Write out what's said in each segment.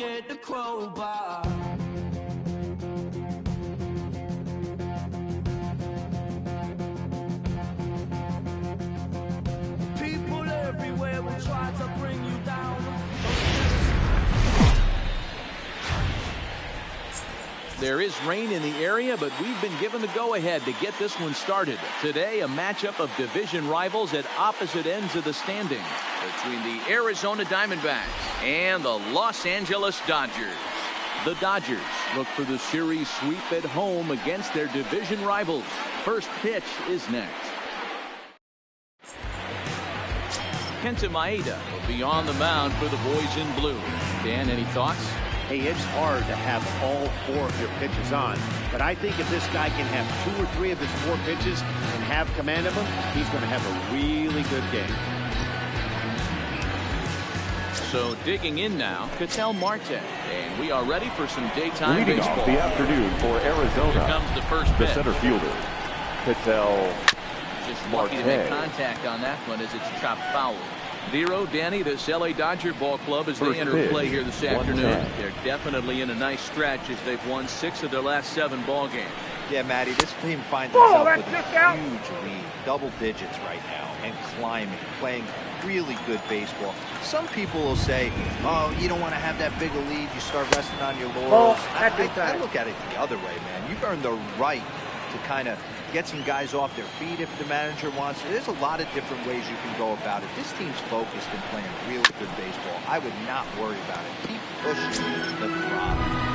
get the crowbar. People everywhere will try to bring you down. There is rain in the area, but we've been given the go-ahead to get this one started. Today, a matchup of division rivals at opposite ends of the standing between the Arizona Diamondbacks and the Los Angeles Dodgers. The Dodgers look for the series sweep at home against their division rivals. First pitch is next. Kenta Maeda will be on the mound for the boys in blue. Dan, any thoughts? Hey, it's hard to have all 4 of your pitches on, but I think if this guy can have 2 or 3 of his 4 pitches and have command of them, he's going to have a really good game. So digging in now, Ketel Marte, and we are ready for some daytime leading baseball. Off the afternoon for Arizona. Here comes the first pitch. The center fielder, Ketel Just lucky to make contact on that one as it's chopped foul. Zero, Danny, this LA Dodger ball club as they enter play here this afternoon. They're definitely in a nice stretch as they've won 6 of their last 7 ball games. Yeah, Matty, this team finds itself with a huge lead, double digits right now, and climbing, playing really good baseball. Some people will say, oh, you don't want to have that big a lead, you start resting on your laurels. I look at it the other way, man. You've earned the right to kind of get some guys off their feet if the manager wants to. There's a lot of different ways you can go about it. This team's focused and playing really good baseball. I would not worry about it. Keep pushing the throttle.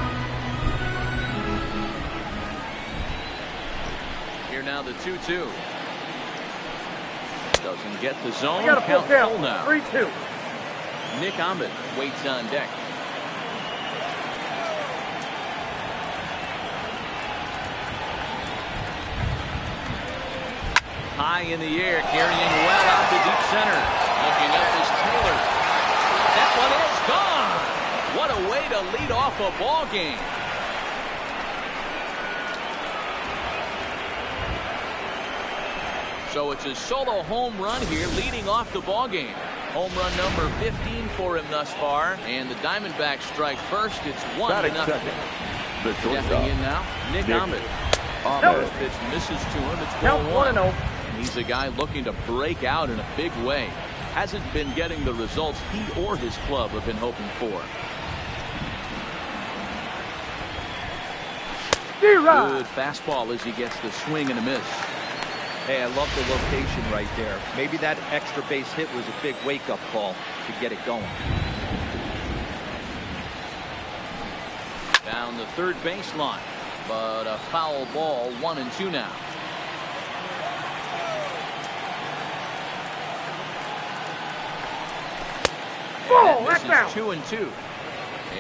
Here now the 2-2. Doesn't get the zone. Got a full count now. 3-2. Nick Ahmed waits on deck. High in the air, carrying well out to deep center. Looking up is Taylor. That one is gone. What a way to lead off a ball game. So it's a solo home run here, leading off the ball game. Home run number 15 for him thus far, and the Diamondbacks strike first. It's 1-0. The Stepping in now, Nick Ahmed. First pitch misses to him. It's 1-0. He's a guy looking to break out in a big way. Hasn't been getting the results he or his club have been hoping for. Good fastball as he gets the swing and a miss. Hey, I love the location right there. Maybe that extra base hit was a big wake-up call to get it going. Down the third baseline, but a foul ball, 1-2 now. This is 2-2.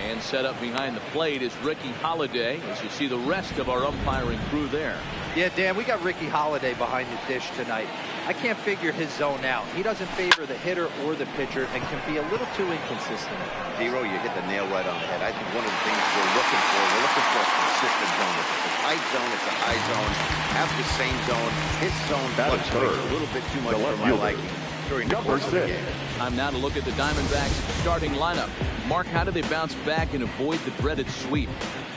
And set up behind the plate is Ricky Holiday, as you see the rest of our umpiring crew there. Yeah, Dan, we got Ricky Holiday behind the dish tonight. I can't figure his zone out. He doesn't favor the hitter or the pitcher and can be a little too inconsistent. Zero, you hit the nail right on the head. I think one of the things we're looking for a consistent zone. If it's a tight zone, it's a high zone. Have the same zone. His zone fluctuates a little bit too much for my liking during the course of the game. Time now to look at the Diamondbacks starting lineup. Mark, how do they bounce back and avoid the dreaded sweep?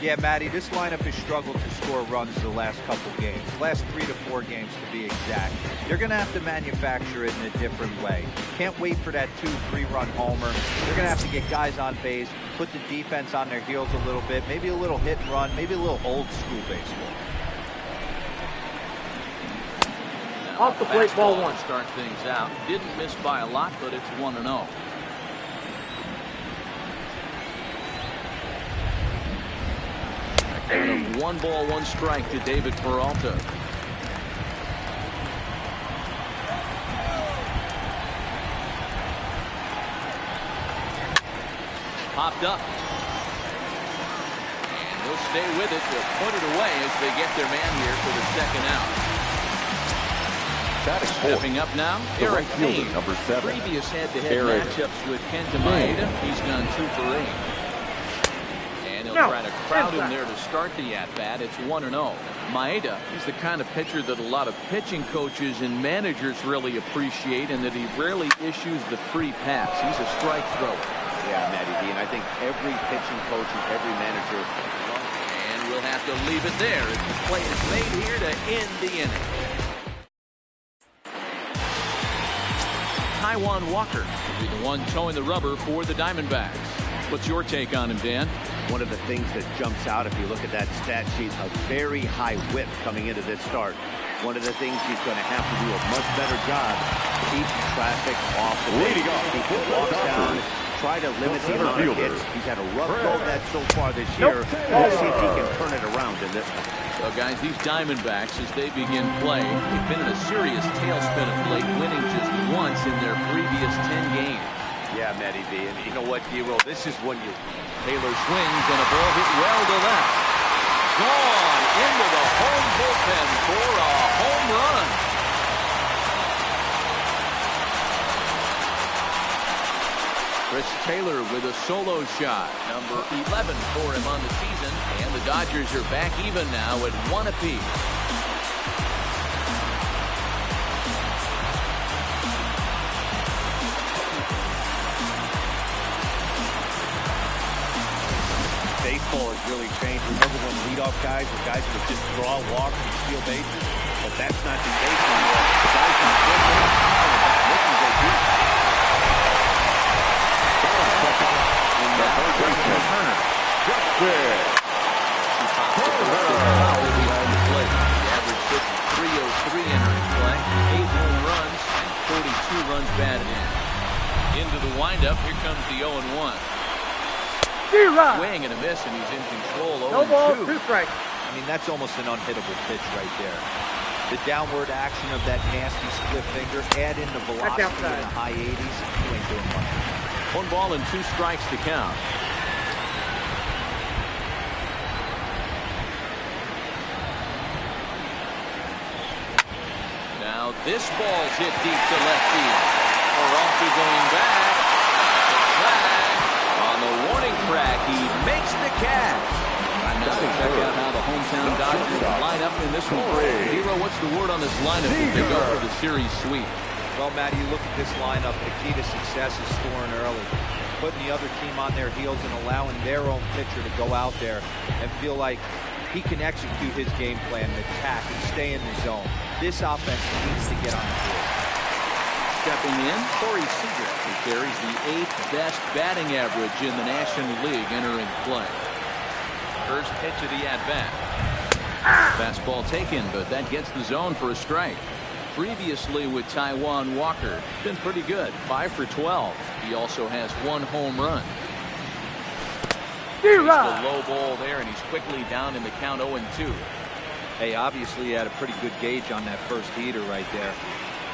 Yeah, Matty, this lineup has struggled to score runs the last couple games. Last 3 to 4 games to be exact. They're going to have to manufacture it in a different way. Can't wait for that 2-3-run homer. They're going to have to get guys on base, put the defense on their heels a little bit, maybe a little hit and run, maybe a little old school baseball. Off the plate, ball 1. Start things out. Didn't miss by a lot, but it's 1-0. And a 1-1 strike to David Peralta. Popped up. And he'll stay with it. They'll put it away as they get their man here for the second out. Stepping up now, Eric Payne. Number 7. Previous head-to-head matchups with Kenta Maeda. He's gone 2 for 8. And he'll try to crowd him there to start the at-bat. It's 1-0. Maeda is the kind of pitcher that a lot of pitching coaches and managers really appreciate, and that he rarely issues the free pass. He's a strike thrower. Yeah, Matty D, and I think every pitching coach and every manager. And we'll have to leave it there as the play is made here to end the inning. Taijuan Walker will be the one towing the rubber for the Diamondbacks. What's your take on him, Dan? One of the things that jumps out if you look at that stat sheet, a very high whip coming into this start. One of the things he's going to have to do a much better job, keep traffic off the leading off. Keep the walks down, try to limit the amount of hits. He's had a rough go of that so far this year. Let's see if he can turn it around in this one. So, guys, these Diamondbacks, as they begin play, they've been in a serious tailspin of late, winning just once in their previous 10 games. Yeah, Matty B, and you know what, D-Roll, this is when you... Taylor swings and a ball hit well to left. Gone into the home bullpen for a home run. Chris Taylor with a solo shot, number 11 for him on the season, and the Dodgers are back even now at 1 apiece. Baseball has really changed. Remember when leadoff guys were guys who would just draw, walk, and steal bases? But that's not the case anymore. The guys who are looking they do. Turner. Just there. Foul behind the plate. The average pitch is 303 entering play. 8 home runs and 42 runs batted in. Into the windup. Here comes the 0-1. Swing and a miss, and he's in control. No ball, 2 strikes. I mean, that's almost an unhittable pitch right there. The downward action of that nasty split finger, add in the velocity in the high 80s, you ain't doing much. 1 ball and 2 strikes to count. Now this ball's hit deep to left field. Orozco going back. On the warning track, he makes the catch. Time now to check out how the hometown Dodgers line up in this one. Hero, what's the word on this lineup if they go for the series sweep? Well, Matty, you look at this lineup, the key to success is scoring early. Putting the other team on their heels and allowing their own pitcher to go out there and feel like he can execute his game plan and attack and stay in the zone. This offense needs to get on the field. Stepping in, Corey Seager, who carries the 8th best batting average in the National League entering play. First pitch of the at-bat. Fastball taken, but that gets the zone for a strike. Previously with Taijuan Walker, been pretty good, 5 for 12. He also has 1 home run. He's the low ball there, and he's quickly down in the count 0-2. Hey, obviously he had a pretty good gauge on that first heater right there.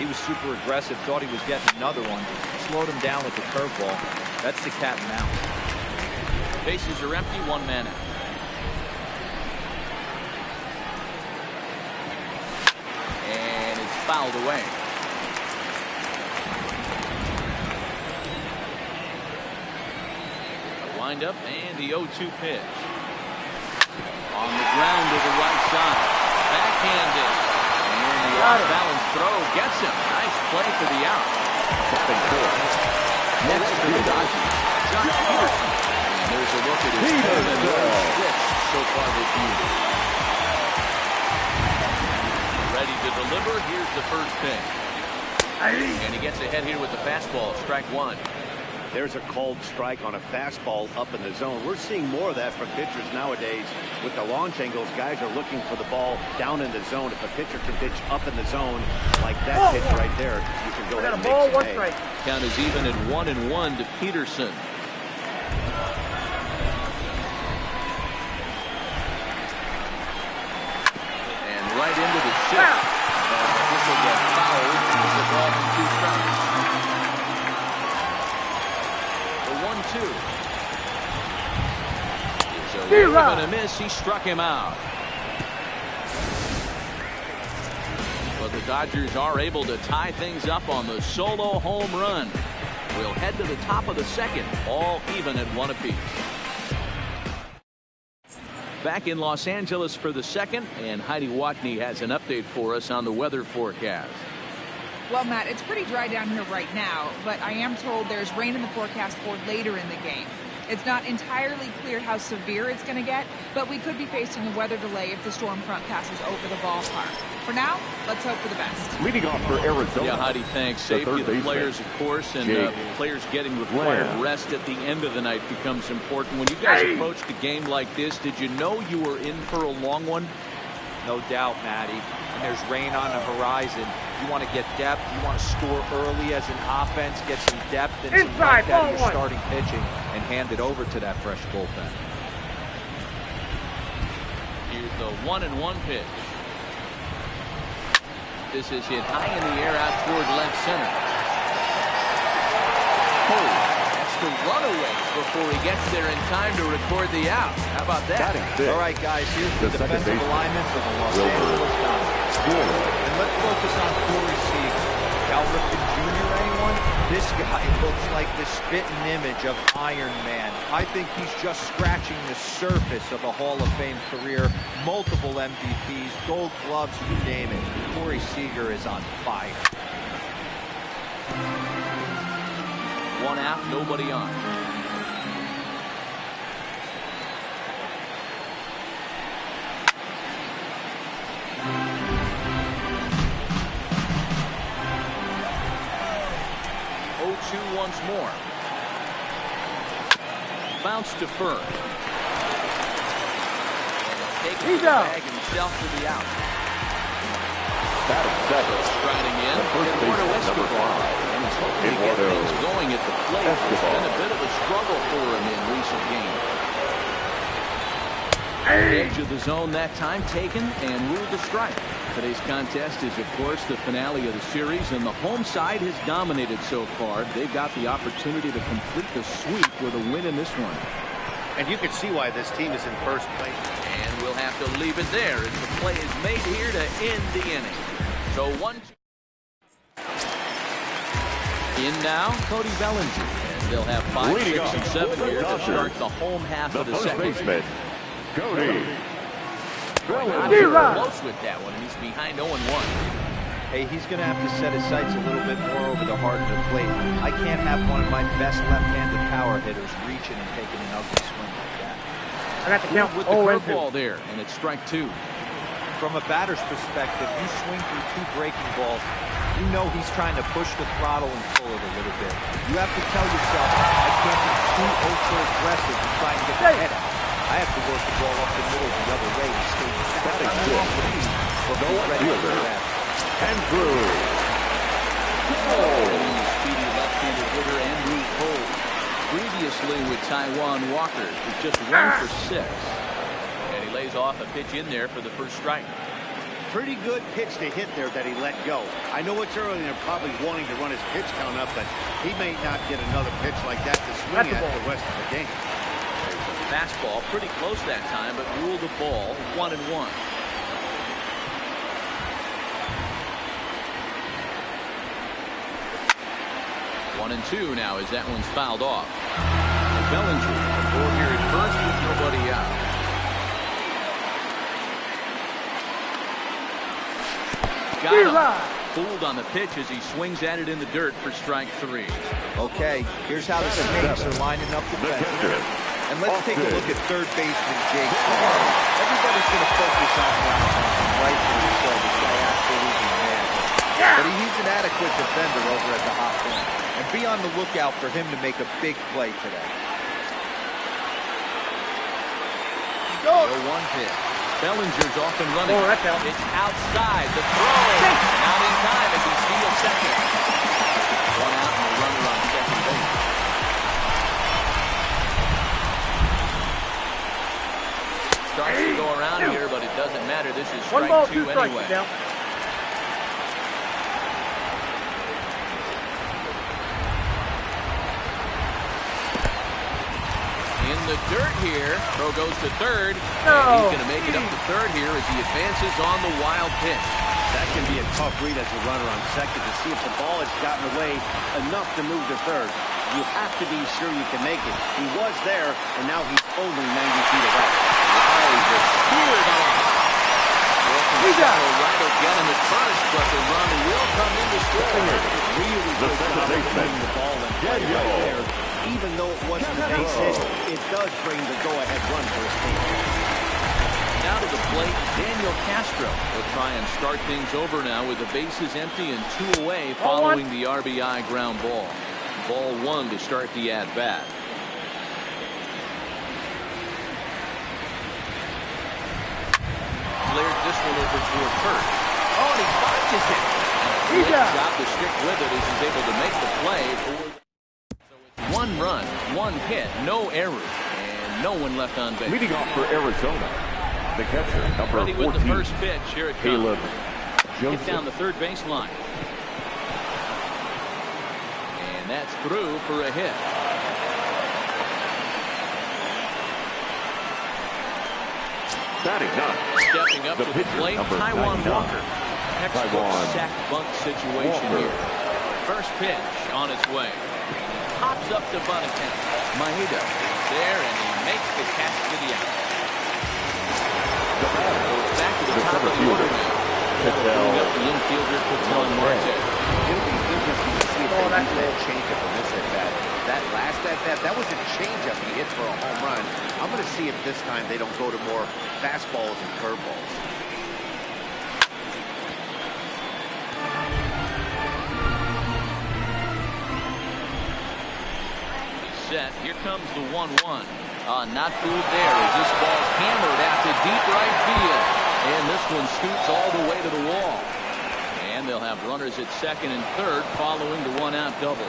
He was super aggressive, thought he was getting another one. Slowed him down with the curveball. That's the cat and mouse. Bases are empty, 1 man out. And it's fouled away. A windup and the 0-2 pitch. On the ground to the right side. Backhanded. And the off-balance throw gets him. Nice play for the out. Batting fourth. Next to the Dodgers, Josh Peterson. And there's a look at his 10-6 so far this year. Ready to deliver. Here's the first pitch. And he gets ahead here with the fastball. Strike 1. There's a called strike on a fastball up in the zone. We're seeing more of that from pitchers nowadays. With the launch angles, guys are looking for the ball down in the zone. If a pitcher can pitch up in the zone, like that pitch right there, you can go ahead and make some hay. Count is even at 1-1 to Peterson. And right into the shift. This will get fouled. It's a ball from 2 strikes. The 1-2. It's a whiff and a miss. He struck him out. But the Dodgers are able to tie things up on the solo home run. We'll head to the top of the second, all even at 1 apiece. Back in Los Angeles for the second, and Heidi Watney has an update for us on the weather forecast. Well, Matt, it's pretty dry down here right now, but I am told there's rain in the forecast for later in the game. It's not entirely clear how severe it's going to get, but we could be facing a weather delay if the storm front passes over the ballpark. For now, let's hope for the best. Leading off for Arizona. Yeah, Heidi, thanks. Safety of the players, of course, and players getting required rest at the end of the night becomes important. When you guys approached a game like this, did you know you were in for a long one? No doubt, Matty. And there's rain on the horizon. You want to get depth. You want to score early as an offense, get some depth and some length out of your starting pitching, and hand it over to that fresh bullpen. Here's the 1-1 pitch. This is hit high in the air out toward left center. Oh, that's the runaway before he gets there in time to record the out. How about that? All right, guys, here's the defensive alignment for the Los Angeles Dodgers. And let's focus on Corey Seager. Cal Ripken Jr., anyone? This guy looks like the spitting image of Iron Man. I think he's just scratching the surface of a Hall of Fame career. Multiple MVPs, Gold Gloves, you name it. Corey Seager is on fire. 1 out, nobody on. Once more. Bounce to first. Taking the bag himself to the out. Batting second. Striding in. Eduardo Escobar. And he's hoping to get things going at the plate. It's been a bit of a struggle for him in recent games. Edge of the zone that time taken and ruled a strike. Today's contest is, of course, the finale of the series, and the home side has dominated so far. They've got the opportunity to complete the sweep with a win in this one. And you can see why this team is in first place. And we'll have to leave it there as the play is made here to end the inning. So 1-2. In now, Cody Bellinger. And they'll have 5, 6, and 7 here to start the home half of the second. Cody. Close with that one, and he's behind 0-1. Hey, he's going to have to set his sights a little bit more over the heart of the plate. I can't have one of my best left-handed power hitters reaching and taking an ugly swing like that. I got the count. With the curveball there, and it's strike 2. From a batter's perspective, you swing through 2 breaking balls, you know he's trying to push the throttle and pull it a little bit. You have to tell yourself, I can't be too ultra-aggressive to try and get the head out. I have to work the ball up the middle the other way to stay ready for that. And through. Speedy left-handed hitter Andrew Cole. Previously with Taiwan Walker, he's just 1 for 6. And he lays off a pitch in there for the first strike. Pretty good pitch to hit there that he let go. I know it's early and they're probably wanting to run his pitch count up, but he may not get another pitch like that to swing at the rest of the game. Fastball pretty close that time, but ruled a ball. 1-1. 1-2 now as that one's fouled off. Bellinger aboard here at first with nobody out. Got him. Fooled on the pitch as he swings at it in the dirt for strike 3. Okay, here's how the Snakes are lining up the bench. And let's take a look at third baseman Jake. Everybody's going to focus on Brown, rightfully so. This guy absolutely mad. But he's an adequate defender over at the hot corner. And be on the lookout for him to make a big play today. Go! 1 pitch. Bellinger's off and running. Oh, that's out. It's outside. The throw. Not in time as he steals second. 1 out and a runner on second base. Starts to go around here, but it doesn't matter. This is strike 2 anyway. In the dirt here. Throw goes to third. And he's going to make it up to third here as he advances on the wild pitch. That can be a tough read as a runner on second to see if the ball has gotten away enough to move to third. You have to be sure you can make it. He was there, and now he's only 90 feet away. Speared on. can settle right again at first, but the run will come in to score. Really good job of putting the ball in play right there. Even though it wasn't a base hit, it does bring the go-ahead run for his team. Now to the plate, Daniel Castro will try and start things over now with the bases empty and 2 away following the RBI ground ball. Ball 1 to start the at-bat. Cleared this one over toward first. Oh, and he botches it. Great job to stick with it as he's able to make the play. So it's 1 run, 1 hit, no errors, and no one left on base. Leading off for Arizona, the catcher, number 14. Ready with the first pitch. Here it comes. Hit down the third baseline. And that's through for a hit. Batting ninth. Stepping up to the plate, Taijuan Walker. Textbook sack bunt situation here. First pitch on its way. Pops up to bunt account. Maeda there, and he makes the catch to the out. Back to the top of the order now. Bringing up the infielder, Patel Marte. It'll be interesting to see if they use that changeup in this at-bat. That last at-bat, that was a changeup he hit for a home run. I'm going to see if this time they don't go to more fastballs and curveballs. Set. Here comes the 1-1. Not fooled there as this ball's hammered out to deep right field. And this one scoots all the way to the wall. And they'll have runners at second and third following the 1-out double.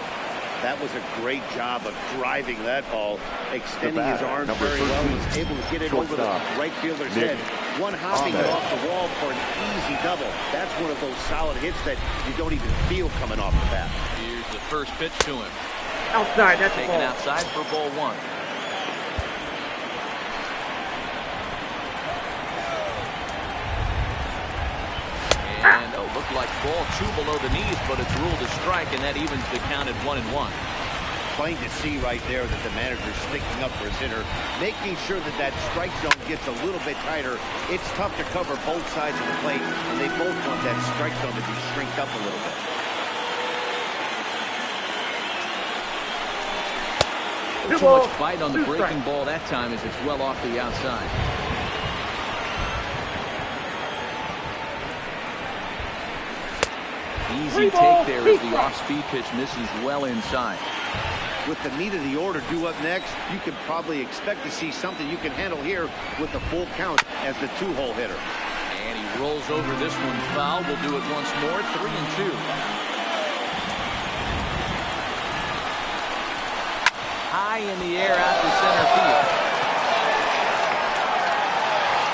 That was a great job of driving that ball, extending his arms very well, was able to get it over the right fielder's head. One hopping it off the wall for an easy double. That's one of those solid hits that you don't even feel coming off the bat. Here's the first pitch to him. Outside, that's taken outside for ball 1. And looked like ball 2 below the knees, but it's ruled a strike, and that evens the count at 1-1. Plain to see right there that the manager's sticking up for his hitter, making sure that that strike zone gets a little bit tighter. It's tough to cover both sides of the plate, and they both want that strike zone to be shrinked up a little bit. Too much bite on the breaking ball that time as it's well off the outside. Easy take there as the off-speed pitch misses well inside. With the meat of the order due up next, you can probably expect to see something you can handle here with the full count as the 2-hole hitter. And he rolls over this one foul. We'll do it once more, 3-2. High in the air out to center field.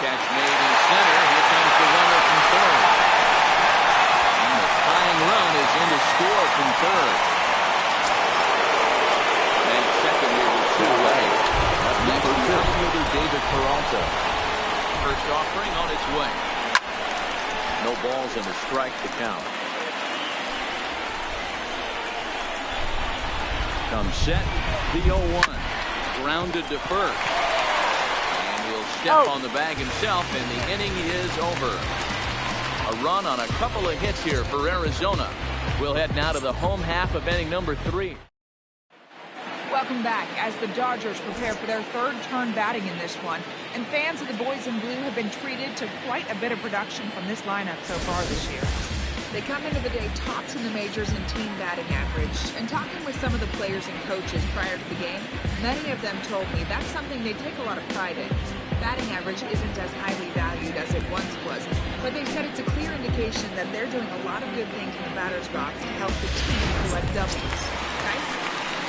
Catch made in center. Here comes the runner from third. And the tying run is in to score from third. And second here with 2 away. Next is outfielder David Peralta. First offering on its way. No balls and a strike to count. Comes set, the 0-1. Grounded to first. And he'll step on the bag himself, and the inning is over. A run on a couple of hits here for Arizona. We'll head now to the home half of inning number 3. Welcome back as the Dodgers prepare for their third turn batting in this one. And fans of the boys in blue have been treated to quite a bit of production from this lineup so far this year. They come into the day tops in the majors in team batting average. And talking with some of the players and coaches prior to the game, many of them told me that's something they take a lot of pride in. Batting average isn't as highly valued as it once was, but they said it's a clear indication that they're doing a lot of good things in the batter's box to help the team collect W's. Okay?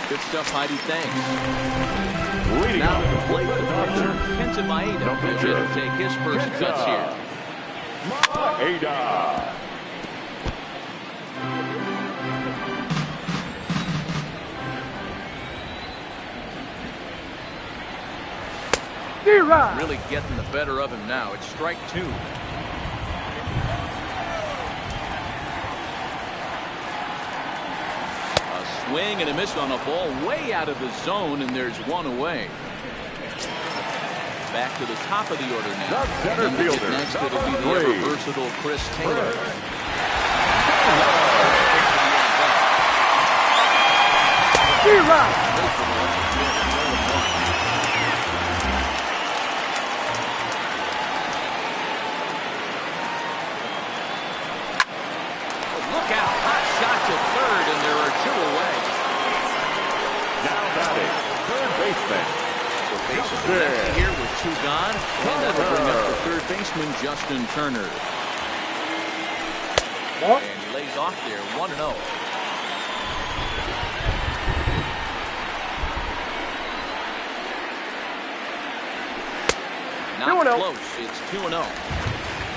Good stuff, Heidi. Thanks. Now to play the pitcher, Kenta Maeda. He'll take his first cuts here. Maeda. Really getting the better of him now. It's strike 2. A swing and a miss on a ball way out of the zone, and there's 1 away. Back to the top of the order now. The center fielder, Next, it'll be number the 3. ever-versatile Chris Taylor. Look out. Hot shot to third, and there are 2 away. Now batting, third baseman. The bases are empty here with 2 gone, and that'll bring up the third baseman, Justin Turner. And he lays off there, 1-0. Not close. It's 2-0.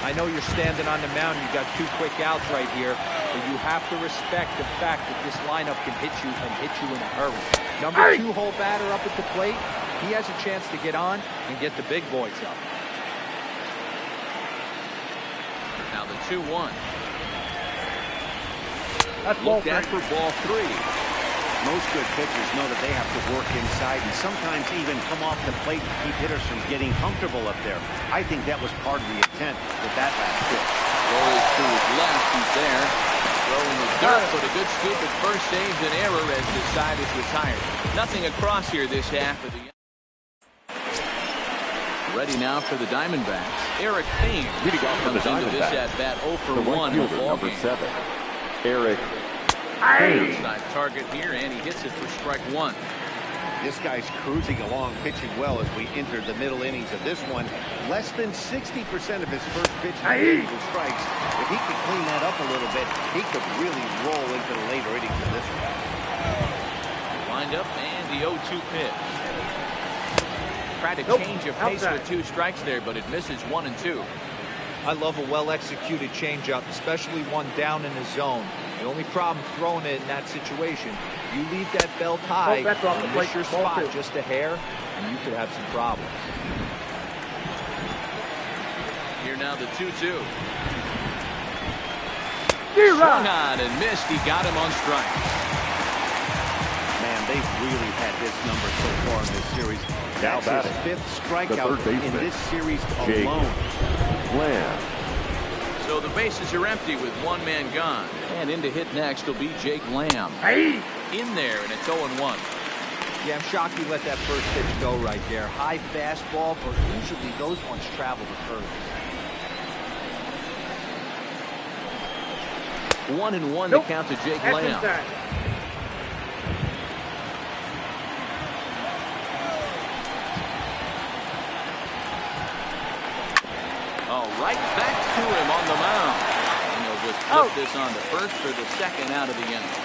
I know you're standing on the mound. You've got 2 quick outs right here, but you have to respect the fact that this lineup can hit you and hit you in a hurry. Number 2 hole batter up at the plate. He has a chance to get on and get the big boys up. Now the 2-1. That's Looked at for ball 3. Most good pitchers know that they have to work inside and sometimes even come off the plate to keep hitters from getting comfortable up there. I think that was part of the intent with that last pitch. Rolls to his left. He's there. Throwing the dirt, but a good scoop at first saves an error as the side is retired. Nothing across here this half of the. Ready now for the Diamondbacks. Eric Payne comes into this at bat 0 for 1 in the ball number game. 7. Eric Inside target here, and he hits it for strike 1. This guy's cruising along, pitching well as we enter the middle innings of this one. Less than 60% of his first pitch with strikes. If he could clean that up a little bit, he could really roll into the later innings of this one. Wind up and the 0-2 pitch. Tried to change a pace with 2 strikes there, but it misses 1 and 2. I love a well-executed changeup, especially one down in the zone. The only problem throwing it in that situation, you leave that belt high, you miss your spot just a hair, and you could have some problems. Here now the 2-2. Swung on and missed. He got him on strike. Man, they've really had this number so far in this series. Now That's his batting, 5th strikeout in this series Jake alone. Lamb. So the bases are empty with 1 man gone. And in to hit next will be Jake Lamb. In there, and it's 0-1. Yeah, I'm shocked he let that first pitch go right there. High fastball, but usually those ones travel the furthest. 1-1 to count to Jake Lamb. Right back to him on the mound. And he'll just flip this on to first for the 2nd out of the inning.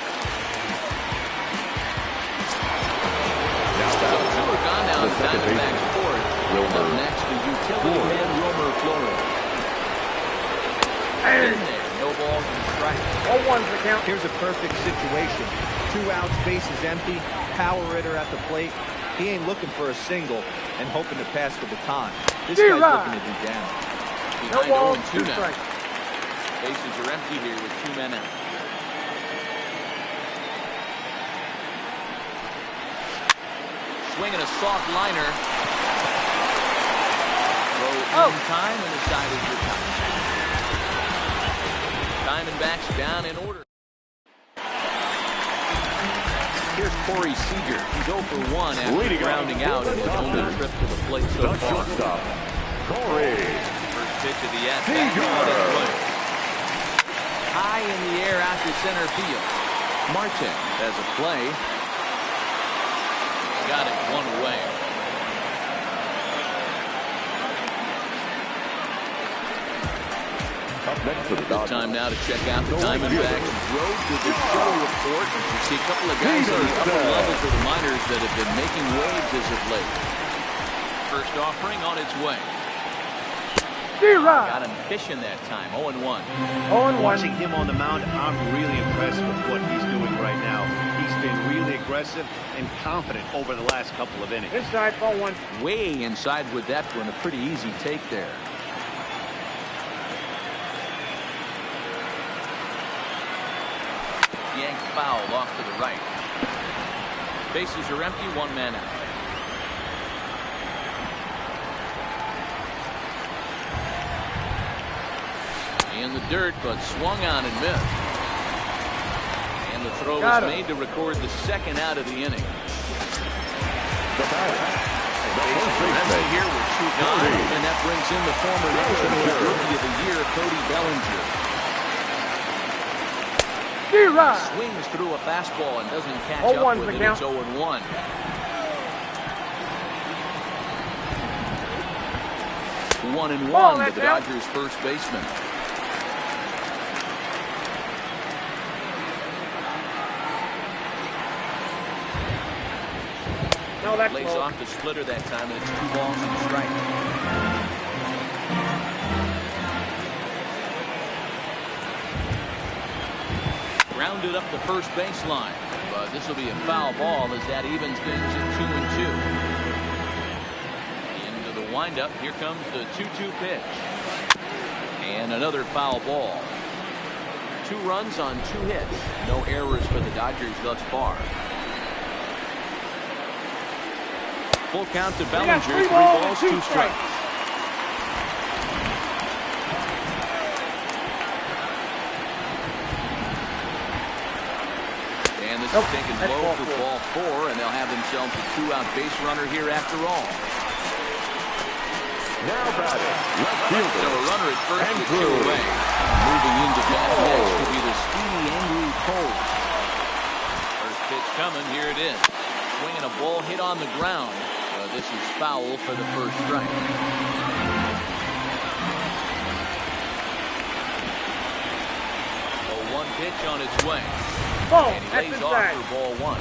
So 2 are gone now. The Diamondbacks 4th. Up next, the utility man, Wilmer Flores. In there, no balls and strikes. 0-1's the count. Here's a perfect situation. 2 outs, bases empty, power hitter at the plate. He ain't looking for a single and hoping to pass the baton. This guy's looking to do damage. Behind 0-2 now. Bases are empty here with 2 men out. Swinging a soft liner. Throw in time, and the side is retired. Diamondbacks down in order. Here's Corey Seager. He's 0 for 1 after grounding out in his only trip to the plate so far. Corey. Pitch of the at-bat. High in the air out to center field. Marte has a play. Got it 1 away. Up next to the Good time now to check out the Diamondbacks road to the show report. You see a couple of guys on the upper levels of the minors that have been making waves as of late. First offering on its way. Got him fishing that time. 0-1. 0-1. Watching him on the mound, I'm really impressed with what he's doing right now. He's been really aggressive and confident over the last couple of innings. Inside, 0-1. Way inside with that one. A pretty easy take there. Yank foul off to the right. Bases are empty. 1 man out. In the dirt, but swung on and missed. And the throw is made to record the second out of the inning. The batter, Frenzy here with 2 gone, and that brings in the former National League Rookie of the Year, Cody Bellinger. Swings through a fastball and doesn't catch up with it. It's 0-1. One and one to the Dodgers first baseman. Lays off the splitter that time, and it's 2 balls and a strike. Grounded up the first baseline, but this will be a foul ball as that evens things at 2-2. Into the windup, here comes the 2-2 pitch. And another foul ball. 2 runs on 2 hits. No errors for the Dodgers thus far. Full count to Bellinger. 3 balls, 2 strikes. And this is taken low for ball 4, and they'll have themselves a 2-out base runner here after all. now batting, left fielder. So a runner at first with 2 away. Moving into bat next will be the speedy Andrew Cole. First pitch coming. Here it is. Swinging a ball hit on the ground. This is foul for the first strike. So 1 pitch on its way. And he lays off for ball 1.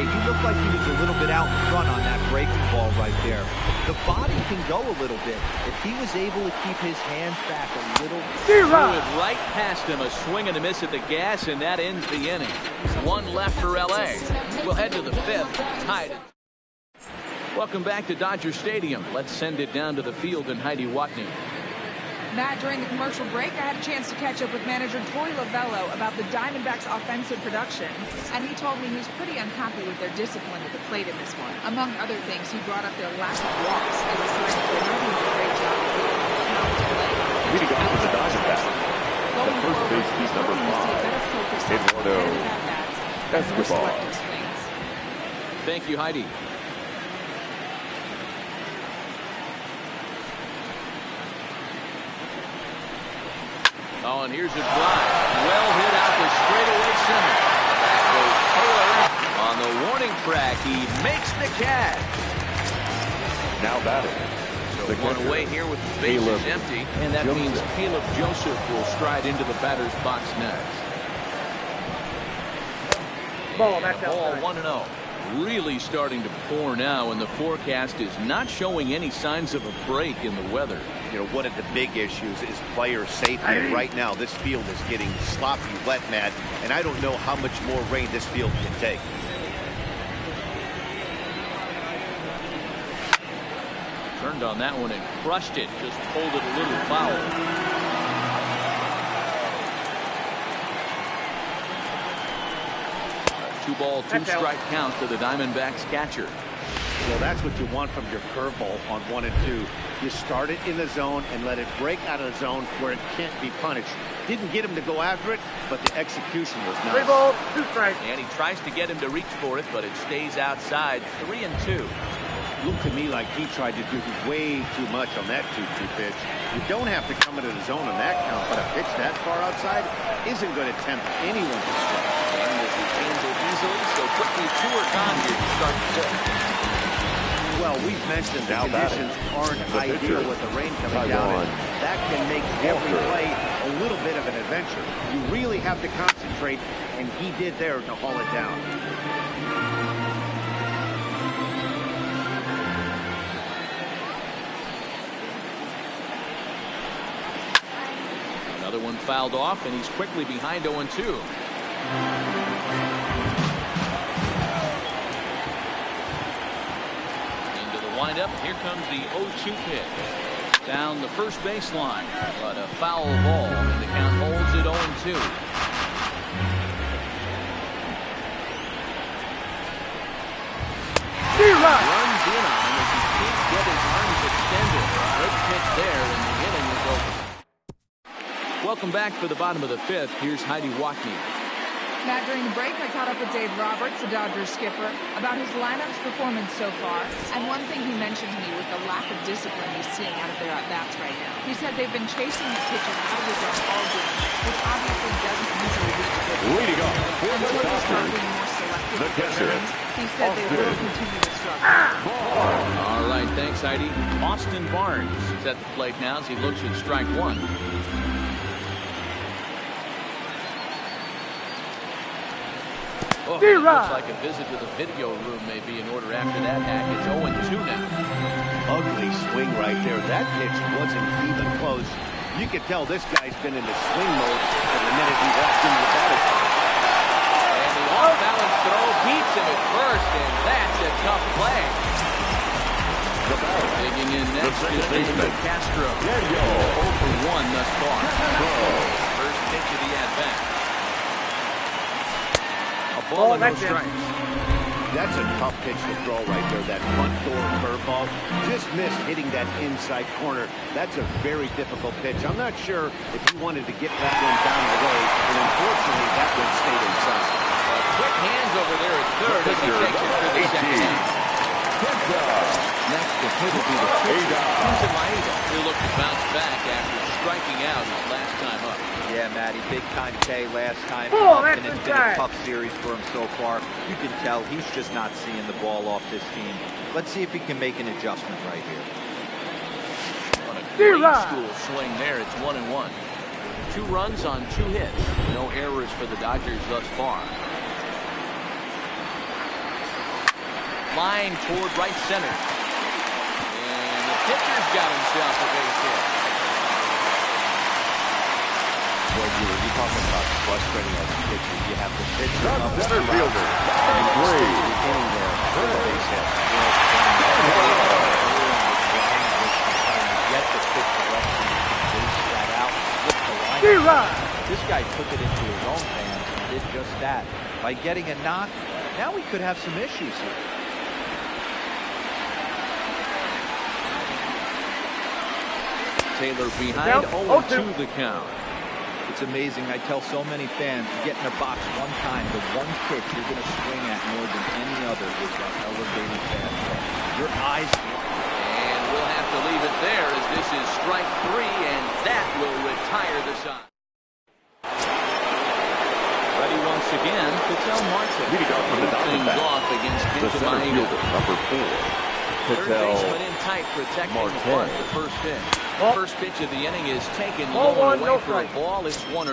He looked like he was a little bit out in front on that breaking ball right there. The body can go a little bit. If he was able to keep his hands back a little. Threw it right past him. A swing and a miss at the gas, and that ends the inning. 1 left for L.A. We'll head to the 5th. Tied. Welcome back to Dodger Stadium. Let's send it down to the field and Heidi Watney. Matt, during the commercial break, I had a chance to catch up with manager Torey Lovello about the Diamondbacks' offensive production, and he told me he was pretty unhappy with their discipline at the plate in this one. Among other things, he brought up their lack of walks as a sign that they're not doing a great job of Leading off with the Diamondbacks. The first base piece number 5. Eduardo Escobar. Thank you, Heidi. Oh, and here's a drive. Well hit out to straightaway center. That goes Taylor. On the warning track, he makes the catch. Now batting. So 1 away here with the bases empty. And that means Caleb Joseph will stride into the batter's box next. Ball 1-0. Really starting to pour now, and the forecast is not showing any signs of a break in the weather. You know, one of the big issues is player safety. And right now, this field is getting sloppy wet, Matt, and I don't know how much more rain this field can take. Turned on that one and crushed it. Just pulled it a little foul. A 2-ball, 2-strike count to the Diamondbacks catcher. Well, that's what you want from your curveball on 1 and 2. You start it in the zone and let it break out of the zone where it can't be punished. Didn't get him to go after it, but the execution was nice. 3 balls, 2 strikes. And he tries to get him to reach for it, but it stays outside. 3 and 2. Looked to me like he tried to do way too much on that 2-2 pitch. You don't have to come into the zone on that count, but a pitch that far outside isn't going to tempt anyone to strike. And will be handled easily, so quickly 2 are gone here to start the 5th. Well, we've mentioned the conditions aren't ideal with the rain coming down. And that can make every play a little bit of an adventure. You really have to concentrate, and he did there to haul it down. Another one fouled off, and he's quickly behind 0-2. Windup. Here comes the 0-2 pitch. Down the first baseline, but a foul ball, and the count holds it 0-2. Runs in on him as he can't get his arms extended. Good pitch there, and the inning is over. Welcome back for the bottom of the fifth. Here's Heidi Wackney. Matt, during the break, I caught up with Dave Roberts, the Dodgers skipper, about his lineup's performance so far. And one thing he mentioned to me was the lack of discipline he's seeing out of their at-bats right now. He said they've been chasing the pitcher out of the zone all game, which obviously doesn't usually lead to good. Leading off for the Dodgers, the catcher, he said they will continue to struggle. All right, thanks, Heidi. Austin Barnes is at the plate now as he looks at strike one. Oh, it looks like a visit to the video room may be in order after that hack. It's 0-2 now. Ugly swing right there. That pitch wasn't even close. You could tell this guy's been in the swing mode from the minute he walked into the batter's box. And the off-balance throw beats him at first, and that's a tough play. Digging in next is David Castro. 0 for 1 thus far. First pitch of the at-bat. Ball and no strikes. That's a tough pitch to throw right there. That front door curveball just missed hitting that inside corner. That's a very difficult pitch. I'm not sure if he wanted to get that one down the way, and unfortunately that one stayed inside. Quick hands over there at third as he takes it to the second. Next to hit will be the pitcher, Maeda. He'll look to bounce back after striking out his last time up. Yeah, Matty, big-time day last time up, and it's been a tough series for him so far. You can tell he's just not seeing the ball off this team. Let's see if he can make an adjustment right here. On a great school swing there, it's 1-1. 2 runs on 2 hits. No errors for the Dodgers thus far. Line toward right center. And the pitcher's got himself a base hit. Boy, you're talking about frustrating as a pitcher. You have the pitcher Not up center fielder. and Great. beginning there for the base hit. Get the pitch direction, base that out, flip the line. This guy took it into his own hands and did just that. By getting a knock, now we could have some issues here. Taylor behind, 0-2 the count. It's amazing. I tell so many fans, you get in their box one time, the one pitch you're going to swing at more than any other is that elevated fastball. Your eyes. And we'll have to leave it there as this is strike 3, and that will retire the side. Ready once again, Patel Marte. Leading off for the Diamondbacks, off against the center fielder, number 4. Third baseman in tight, protecting the bunt, the first pitch. First pitch of the inning is taken low and away for a ball. It's 1-0.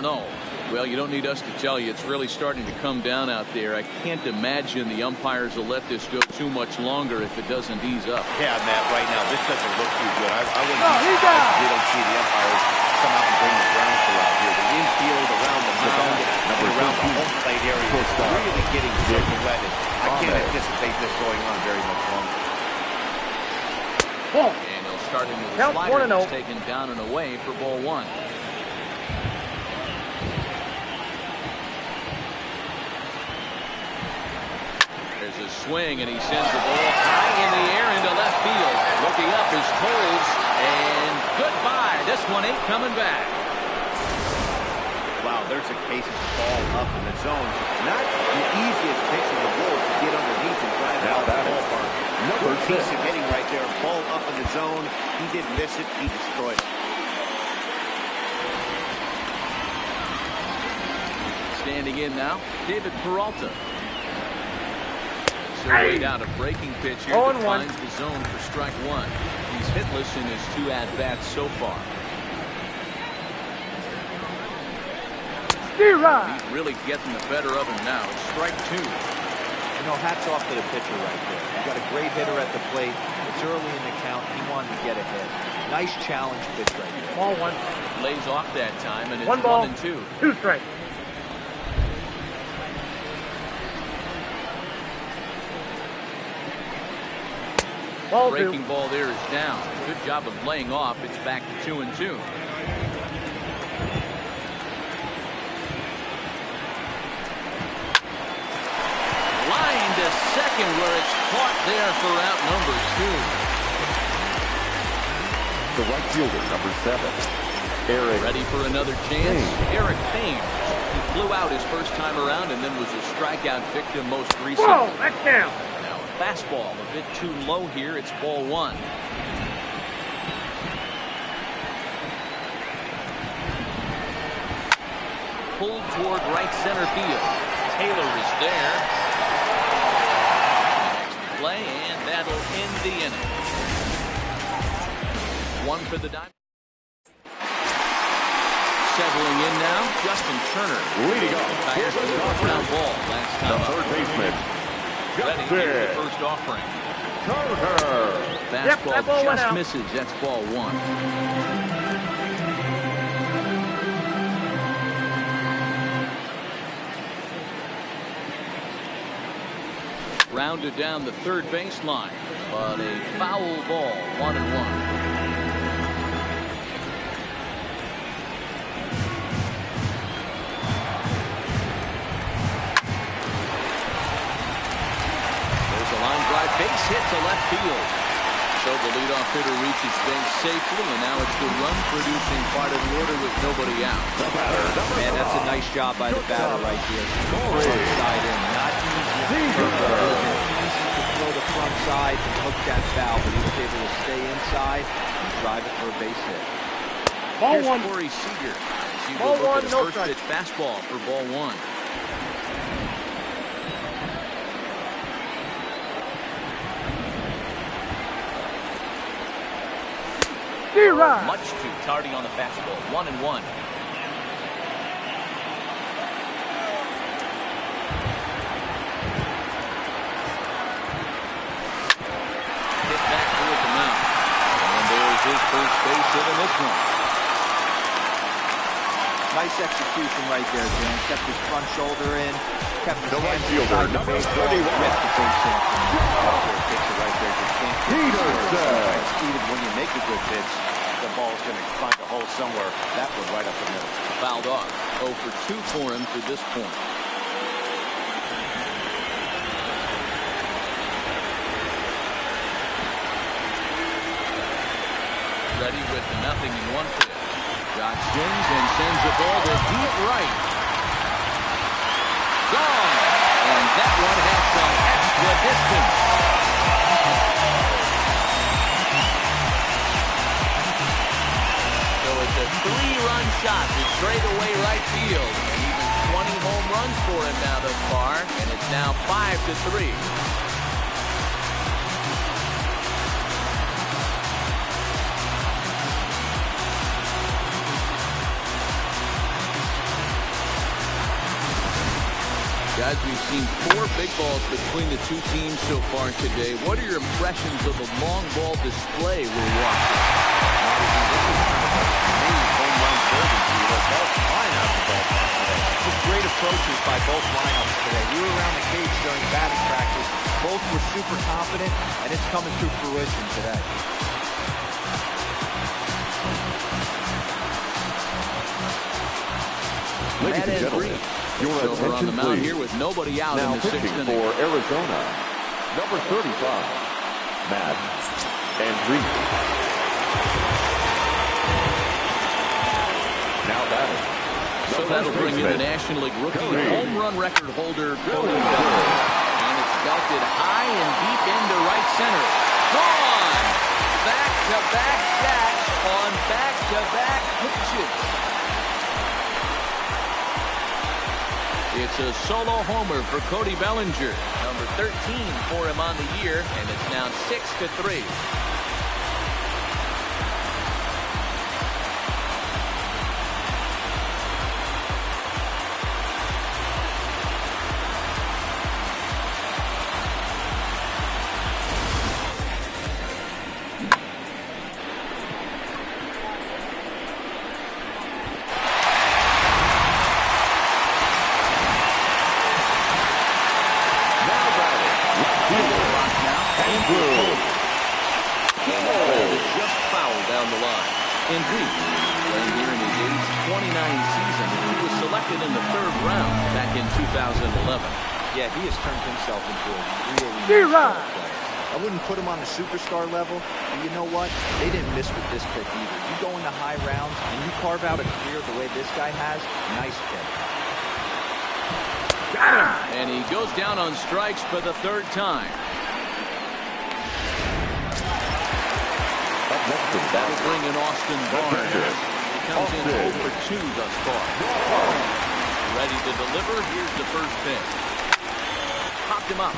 Well, you don't need us to tell you. It's really starting to come down out there. I can't imagine the umpires will let this go too much longer if it doesn't ease up. Yeah, Matt, right now, this doesn't look too good. I wouldn't be surprised if we don't see the umpires come out and bring the ground crew out here. The infield, around the mound, and around the home plate area is really getting silhouetted. I can't anticipate this going on very much longer. And he'll start into the slider that's taken down and away for ball 1. There's a swing, and he sends the ball high in the air into left field. Looking up is Toles, and goodbye. This one ain't coming back. Wow, there's a case of the ball up in the zone. Not the easiest pitch in the world to get underneath and drive out the ballpark. Number 6 of hitting right there. Ball up in the zone. He didn't miss it. He destroyed it. Standing in now, David Peralta. Surveyed out a breaking pitch here that finds the zone for strike 1. He's hitless in his 2 at-bats so far. He's really getting the better of him now. It's strike 2. You know, hats off to the pitcher right there. He's got a great hitter at the plate. It's early in the count. He wanted to get ahead. Nice challenge pitch right there. Ball 1. Lays off that time, and it's 1-2. 2 strikes. Breaking ball there is down. Good job of laying off. It's back to 2-2. Line to second where it's caught there for out number 2. The right fielder, number 7. Eric. Ready for another chance? Eric Payne. He flew out his first time around and then was a strikeout victim most recently. Whoa, that's down. Now a fastball a bit too low here. It's ball 1. Pulled toward right center field. Taylor is there. Next play, and that'll end the inning. 1 for the Diamondbacks. Settling in now, Justin Turner. Leading off. Fires to the ground ball last time The up. third baseman. Ready here the first offering. Turner. Fastball that ball went just out. misses. That's ball 1. Rounded down the third baseline, but a foul ball, 1-1. Base hit to left field. So the leadoff hitter reaches base safely, and now it's the run-producing part of the order with nobody out. Man, that's a nice job by the batter right here. Front side in, not easy. Easy to throw the front side and hook that foul, but he was able to stay inside and drive it for a base hit. Ball Here's 1. Corey Seager. As you Ball look 1, at a no first pitch fastball for ball 1. Much too tardy on the fastball. 1-1. Hit back toward the mound. And there's his first base hit in this one. Nice execution right there, Dan. Kept his front shoulder in, kept his The right hands fielder, inside the number baseball, 31. ripped the base hit. Pitch it right there. You can't Peterson. Even when you make a good pitch, the ball's going to find a hole somewhere. That one right up the middle. Fouled off. 0 for 2 for him to this point. Ready with nothing in 1 pitch. Jock swings and sends the ball to deep right. Gone. And that one has some extra distance. So it's a 3-run shot to straightaway right field. And even 20 home runs for him now thus far. And it's now 5-3. Guys, we've seen 4 big balls between the two teams so far today. What are your impressions of the long ball display we're watching? home run derby for both lineups. Just great approaches by both lineups today. We were around the cage during batting practice. Both were super confident, and it's coming to fruition today. Ladies and gentlemen, your Silver on the attention, mound please. here with nobody out Now in the 6th pitching inning. for Arizona, number 35, Matt Andrews. Now batting. So that'll bring in the National League rookie home run record holder, Cody Bellinger. And it's belted high and deep into right center. Gone! Back-to-back catch on back-to-back pitches. It's a solo homer for Cody Bellinger. Number 13 for him on the year, and it's now 6-3. Indeed, playing here in his age 29 season, he was selected in the 3rd round back in 2011. Yeah, he has turned himself into a really nice ball player. I wouldn't put him on the superstar level, but you know what? They didn't miss with this pick either. You go into high rounds and you carve out a career the way this guy has, nice pick. And he goes down on strikes for the 3rd time. That'll bring in Austin Barnes. He comes in over 2 thus far. Ready to deliver. Here's the first pitch. Popped him up.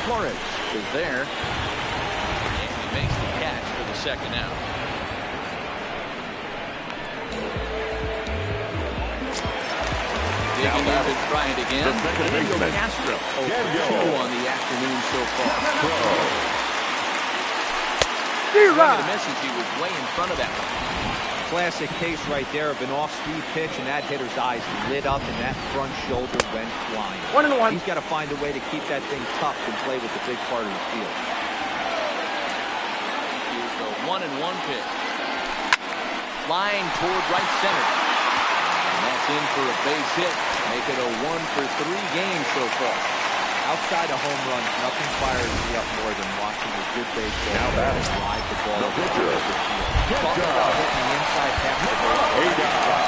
Flores is there. And he makes the catch for the 2nd out. Digging in to try it again. Daniel Castro over 2 on the afternoon so far. The message, he was way in front of that one. Classic case right there of an off-speed pitch, and that hitter's eyes lit up, and that front shoulder went flying. 1-1. He's got to find a way to keep that thing tough and play with the big part of the field. Here's the 1-1 pitch. Flying toward right center. And that's in for a base hit. Make it a 1-for-3 game so far. Outside of home runs, nothing fires me up more than watching a good baseball player drive the ball over the field. Talking about hitting the inside half of the baseball.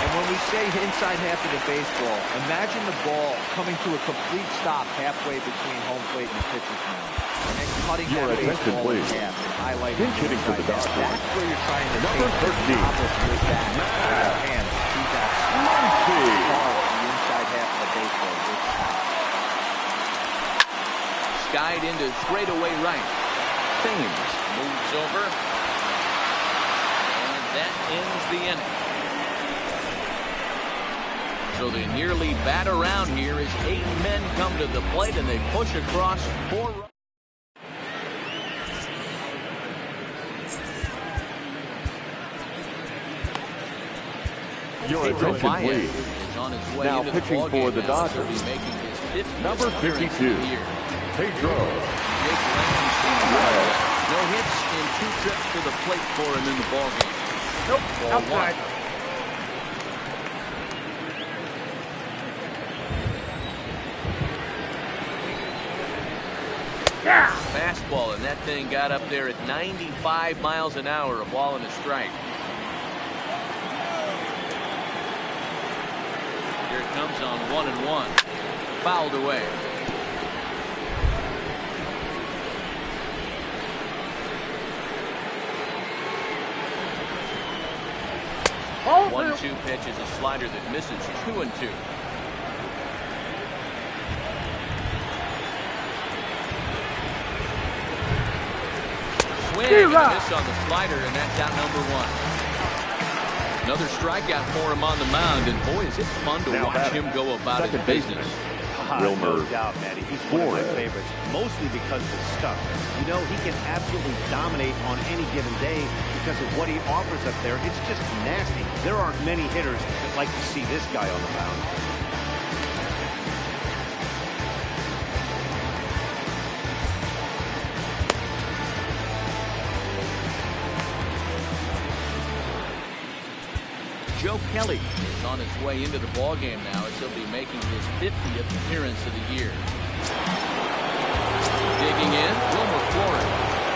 And when we say inside half of the baseball, imagine the ball coming to a complete stop halfway between home plate and the pitcher's mound. And then cutting that baseball in half and highlighting the inside half. That's where you're trying to take the opposite with that hand to that hard the inside half of the baseball. Skied into straightaway right. Thames moves over. And that ends the inning. So they nearly bat around here as 8 men come to the plate and they push across 4 runs. Your attention, please. Is on his way Now into pitching the for the now. Dodgers. He'll be making his 50th Number appearance 52. of the year. Pedro. No hits in 2 trips to the plate for him in the ballgame. Nope, outside. Yeah. Fastball, and that thing got up there at 95 miles an hour, a ball and a strike. Here it comes on 1-1. Fouled away. Ball 1-2 pitch is a slider that misses 2-2. Swing and a miss on the slider, and that's out number 1. Another strikeout for him on the mound, and boy, is it fun to watch him go about his business. No doubt, Matty. He's one of my favorites, mostly because of his stuff. You know, he can absolutely dominate on any given day because of what he offers up there. It's just nasty. There aren't many hitters that like to see this guy on the mound. Joe Kelly is on his way into the ballgame now as he'll be making his 50th appearance of the year. Digging in, Wilmer Flores.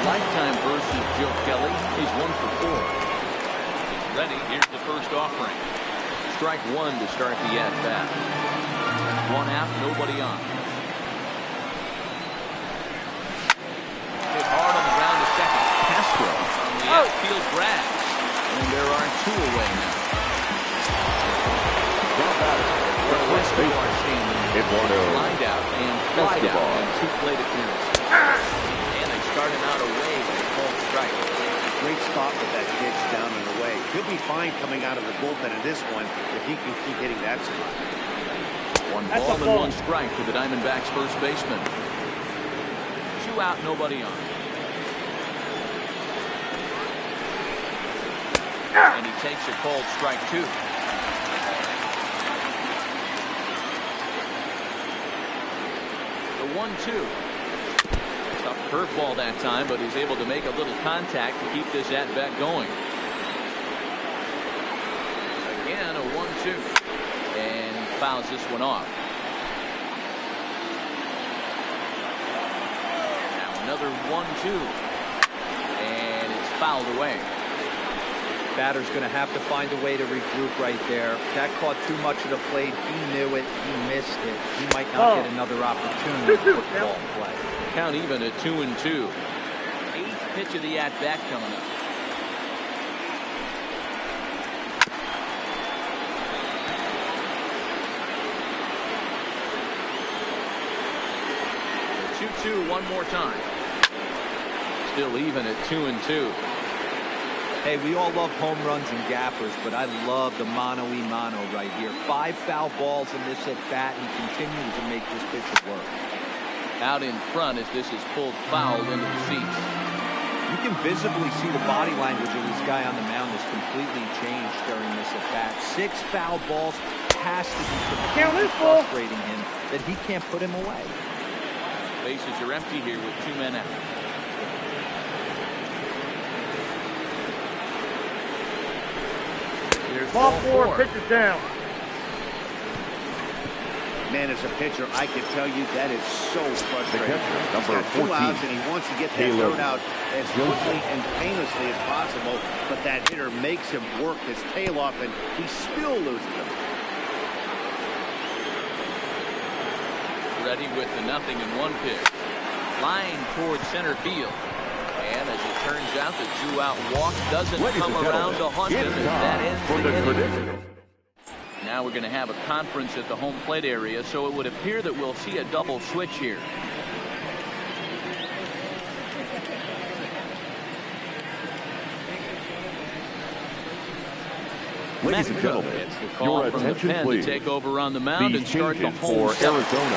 Lifetime versus Joe Kelly. He's 1-for-4. He's ready. Here's the first offering. Strike 1 to start the at-bat. 1 out, nobody on. Hit hard on the ground to second. Castro on the outfield grass. And there are 2 away now. Lined out and flied out in 2 plate appearances. And they start him out away with a called strike. Great spot with that pitch down and away. He'll be fine coming out of the bullpen in this one if he can keep hitting that spot. 1 ball and 1 strike for the Diamondbacks first baseman. 2 out, nobody on. And he takes a called strike 2. The 1-2. Tough to curveball that time, but he's able to make a little contact to keep this at bat going. Again, a 1-2, and he fouls this one off. Now another 1-2, and it's fouled away. Batter's going to have to find a way to regroup right there. That caught too much of the plate. He knew it. He missed it. He might not get another opportunity to put the ball in play. Count even at 2-2. 8th pitch of the at-bat coming up. The 2-2 one more time. Still even at 2-2. Hey, we all love home runs and gappers, but I love the mano-y-mano right here. 5 foul balls in this at-bat. He continues to make this pitcher work. Out in front as this is pulled foul into the seats. You can visibly see the body language of this guy on the mound has completely changed during this at-bat. 6 foul balls has to be frustrating him that he can't put him away. Bases are empty here with 2 men out. Ball 4, pitches down. Man, as a pitcher, I can tell you that is so frustrating. He's got 2 outs and he wants to get that third out as quickly and painlessly as possible, but that hitter makes him work his tail off and he still loses him. Ready with the 0-1 pitch. Line towards center field. And as it turns out, the 2-out walk doesn't come around to haunt him, and that ends the inning. Now we're going to have a conference at the home plate area, so it would appear that we'll see a double switch here. Ladies and gentlemen, it's the call your from the attention pen please. to take over on the mound and start the Changes home for seventh. Arizona.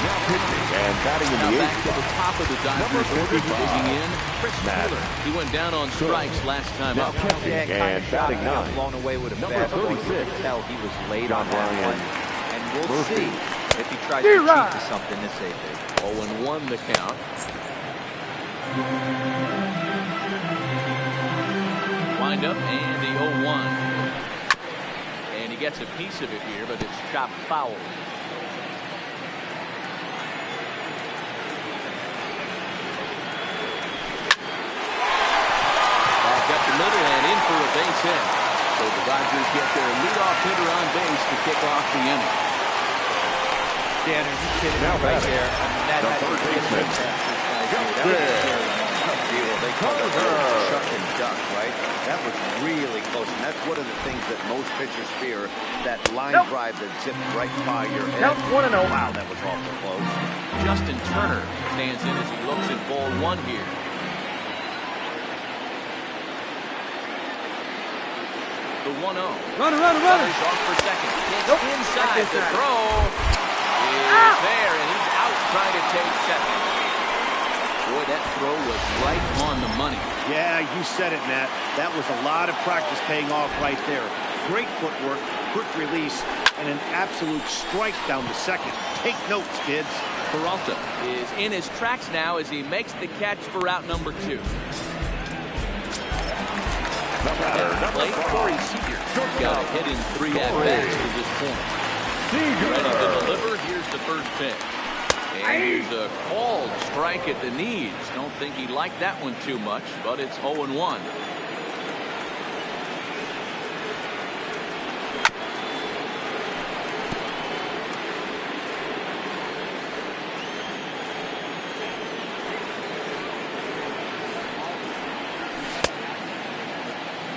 Now pitching and batting in Now the back 8th to the top of the Dodgers order, digging in. Chris Matt. Taylor. He went down on strikes last time Now up. catching Yeah, kind and of shot batting me. 9. Blown away with a Number fastball. You 36. could tell he was late John on that Ryan. one. And we'll Murphy. see if he tries to cheat to something this evening. 0-1 the count. Wind up and the 0-1. And he gets a piece of it here, but it's chopped foul. Back up the middle and in for a base hit. So the Dodgers get their leadoff hitter on base to kick off the inning. Dan, are you kidding me right there? I mean, that had to be a They call it chuck and duck, right? That was really close, and that's one of the things that most pitchers fear, that line drive that zipped right by your head. Count 1-0. Wow, that was awful close. Justin Turner stands in as he looks at ball 1 here. The 1-0. Runners off for second. It's inside. The throw is there, and he's out trying to take second. Boy, that throw was right on the money. Yeah, you said it, Matt. That was a lot of practice paying off right there. Great footwork, quick release, and an absolute strike down to second. Take notes, kids. Peralta is in his tracks now as he makes the catch for out number 2. Late Corey Seager got a hit in 3 at-bats to this point. Ready to deliver. Here's the first pitch. And here's a called strike at the knees. Don't think he liked that one too much, but it's 0-1.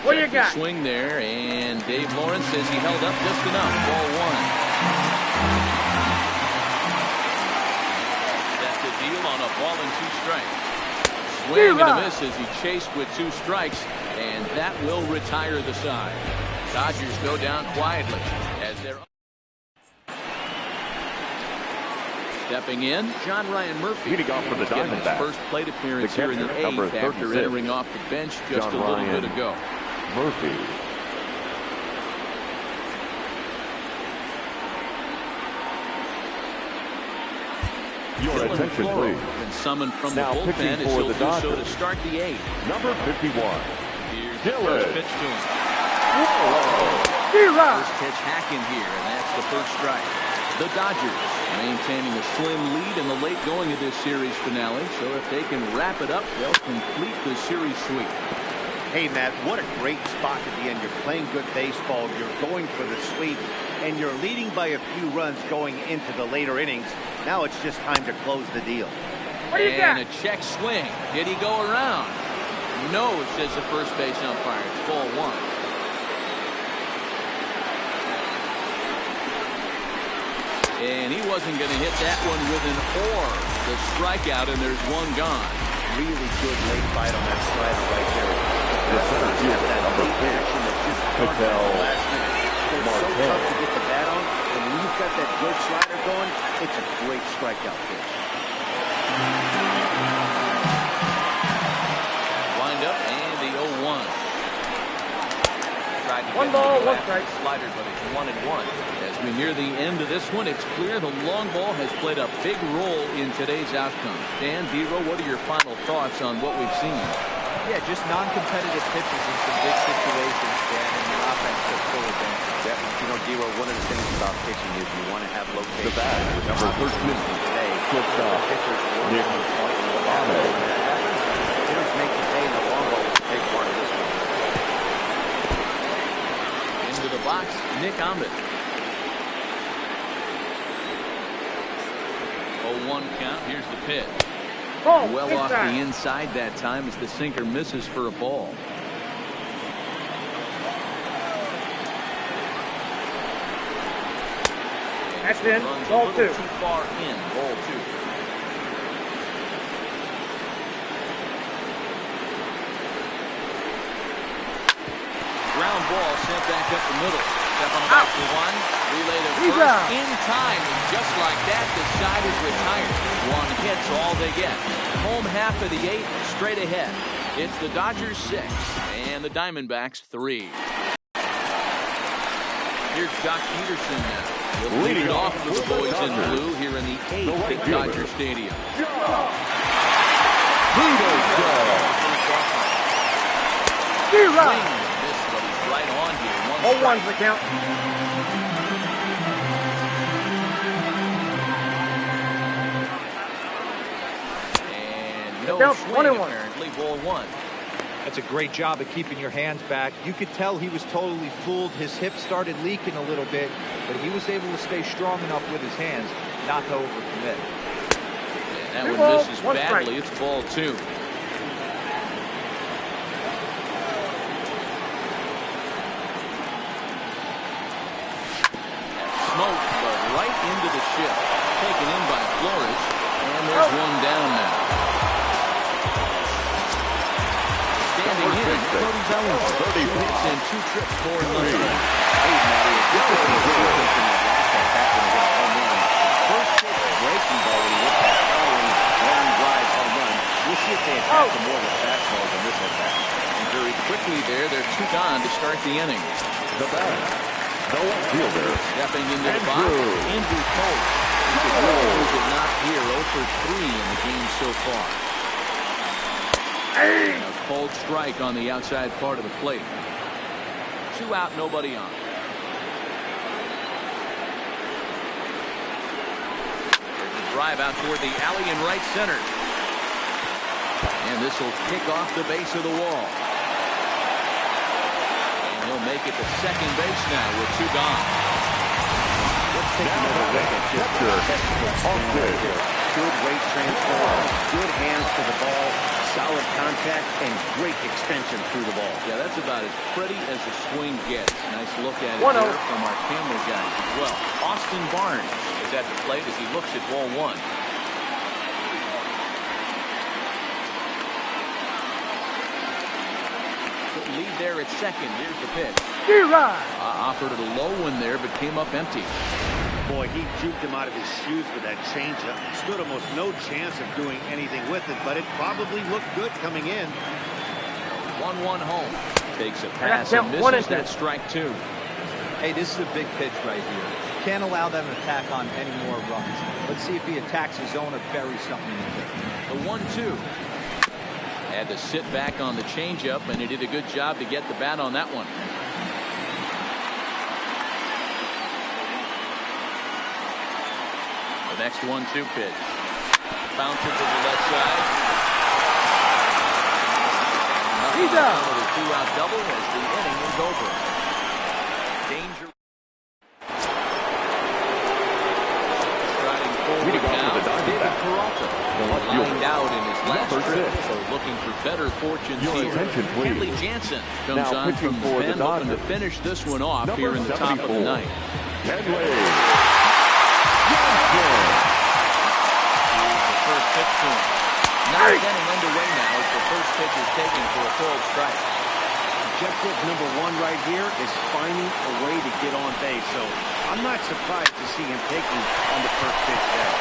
What do you got? Swing there, and Dave Lawrence says he held up just enough. Ball 1. That's the deal on a ball and 2 strikes. Swing and a miss as he chased with 2 strikes, and that will retire the side. Dodgers go down quietly as they're stepping in. John Ryan Murphy Leading off for the getting his Diamondbacks. first plate appearance here in the 8th after entering off the bench just John a little Ryan bit ago. Murphy. Your Dylan attention, Floro please. been summoned from Now the bullpen pitching as for he'll the do so to Dodgers. start the 8th. Number 51. Here's the Dylan. first pitch to him. First pitch hacking here, and that's the first strike. The Dodgers maintaining a slim lead in the late going of this series finale, so if they can wrap it up, they'll complete the series sweep. Hey, Matt, what a great spot at the end. You're playing good baseball. You're going for the sweep, and you're leading by a few runs going into the later innings. Now it's just time to close the deal. And a check swing. Did he go around? No, says the first base umpire. It's ball 1. And he wasn't going to hit that one with an or. The strikeout, and there's one gone. Really good late bite on that slider right there. The center fielder, number 4, Patel It's so tough to get the bat on, and when you've got that good slider going, it's a great strikeout pitch. Wind up, and the 0-1. Tried to One get ball, him to go one after strike. the slider, but it's 1-1. As we near the end of this one, it's clear the long ball has played a big role in today's outcome. Dan, Dero, what are your final thoughts on what we've seen? Yeah, just non-competitive pitches in some big situations, Dan, and the offense took full advantage. Yeah, you know, Dero, one of the things about pitching is you want to have location. The bat, number 13, Today, shortstop, pitchers Nick Ahmed. hitters make the day, and the long ball is a big part of this one. Into the box, Nick Ahmed. 0-1 count. Here's the pitch. Oh, Well off inside. the inside that time as the sinker misses for a ball. That's in. Runs Ball a little 2. too far in. Ball 2. Ground ball sent back up the middle. Step on back to 1. Relay to He's first out. in time. And just like that, the side is retired. 1 hit's all they get. Home half of the 8th, straight ahead. It's the Dodgers 6 and the Diamondbacks 3. Here's Jock Peterson now. He'll lead it off for the boys in blue here in the 8th at Dodger Stadium. Swing and a miss, but he's right on here. 0-1's the count. And no Count, swing 1-1. apparently. Ball 1. That's a great job of keeping your hands back. You could tell he was totally fooled. His hip started leaking a little bit, but he was able to stay strong enough with his hands not to overcommit. And that Two one balls, misses 1 badly. strike. It's ball 2. Smoke, but right into the chip. Taken in by Flores. And there's one down now. Standing in, Cody Bellinger. 30 hits and 2 trips for nothing. Hey, Matty, if this was a situation that last at bat when he hit a home run, first pitch breaking ball when he hit that following long drive home run, we'll see if they attack him more with fastball than this at bat. And very quickly there, they're 2 gone to start the inning. The bat, no fielder, Stepping into the box, Andrew Cole. He could really use it not here, 0 for 3 in the game so far. And a cold strike on the outside part of the plate. 2 out, nobody on. There's a drive out toward the alley in right center. And this will kick off the base of the wall. And he'll make it to second base now with 2 gone. Let's take another look at just good weight transfer, good hands to the ball, solid contact, and great extension through the ball. Yeah, that's about as pretty as the swing gets. Nice look at it 1-0. there from our camera guys as well. Austin Barnes is at the plate as he looks at ball 1. Good lead there at second. Here's the pitch. Offered it a low one there, but came up empty. Boy, he juked him out of his shoes with that changeup. Stood almost no chance of doing anything with it, but it probably looked good coming in. 1-1 home. Takes a pass count and one misses and that strike 2. Hey, this is a big pitch right here. Can't allow them to attack on any more runs. Let's see if he attacks his zone or buries something in there. The 1-2. Had to sit back on the changeup, and he did a good job to get the bat on that one. The next 1-2 pitch. Bounces to the left side. He's out. With a 2-out double as the inning is over. Danger. Striding forward now. David Peralta. Lined out in his last trip, so looking for better fortunes here. Kenley Jansen comes on from the pen, looking to finish this one off here in the top of the ninth. First pitch to him. Ninth inning underway now as the first pitch is taken for a called strike. Objective number one right here is finding a way to get on base. So I'm not surprised to see him taking on the first pitch there.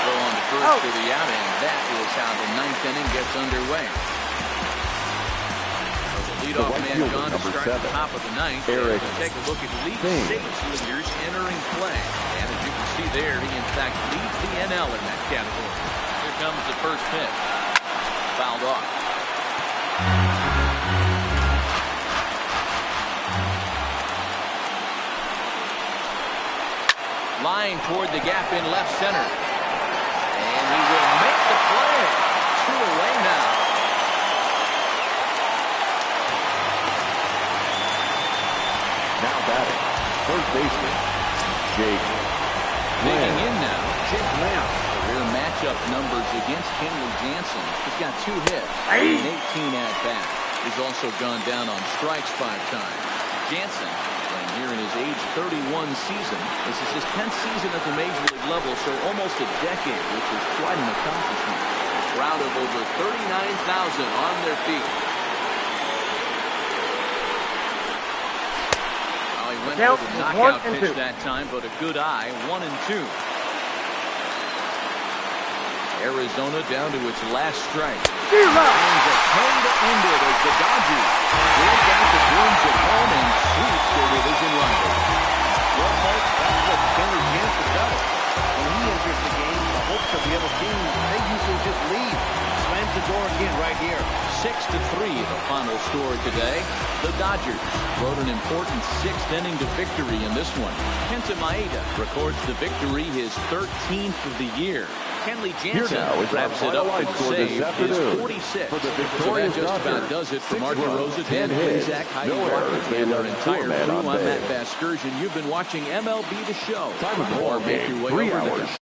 Throw on the first to the out, and that is how the ninth inning gets underway. So the leadoff man gone to start the top of the ninth. Take a look at league saves leaders entering play. And as you can see there, he in fact leads the NL in that category. Here comes the first pitch. Fouled off. Line toward the gap in left center. And he will make the play. 2 away now. Now batting, first baseman, Jake. Digging in now, Jake Lamb. Career matchup numbers against Kenley Jansen. He's got 2 hits and 18 at-bats. He's also gone down on strikes 5 times. Jansen, playing here in his age 31 season. This is his 10th season at the major league level, so almost a decade, which is quite an accomplishment. A crowd of over 39,000 on their feet. Well, he went for the knockout pitch that time, but a good eye. 1-2. Arizona down to its last strike. And a turn to end it as the Dodgers break out the Bruins at home and sweep their division rivals. Well, folks, that's what Kenley Jansen does. When he enters the game, the hopes of the other team, they usually just leave. Slams the door again right here. 6-3 the final score today. The Dodgers rode an important 6th inning to victory in this one. Kenta Maeda records the victory, his 13th of the year. Kenley Jansen wraps it up with saves, his 46th. So that just about does it for Mark DeRosa, Dan Blazak, Heidi Roberts, and our entire crew. I'm Matt Vasgersian. You've been watching MLB The Show. Or make your way over to